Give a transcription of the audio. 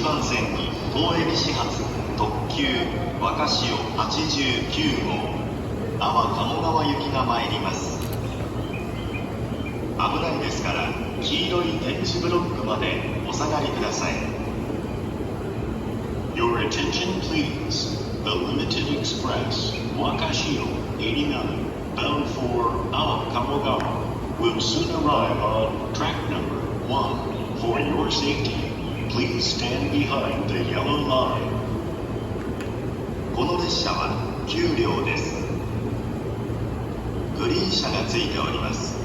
番線に東海老始発特急若潮89号阿波鴨川行きが参ります。危ないですから黄色い点字ブロックまでお下がりください。 Your attention please. The Limited Express Wakashio 89 bound for Awa Kamogawa will soon arrive on track number 1. For your safety, please stand behind the yellow line. この列車は9両です。グリーン車がついております。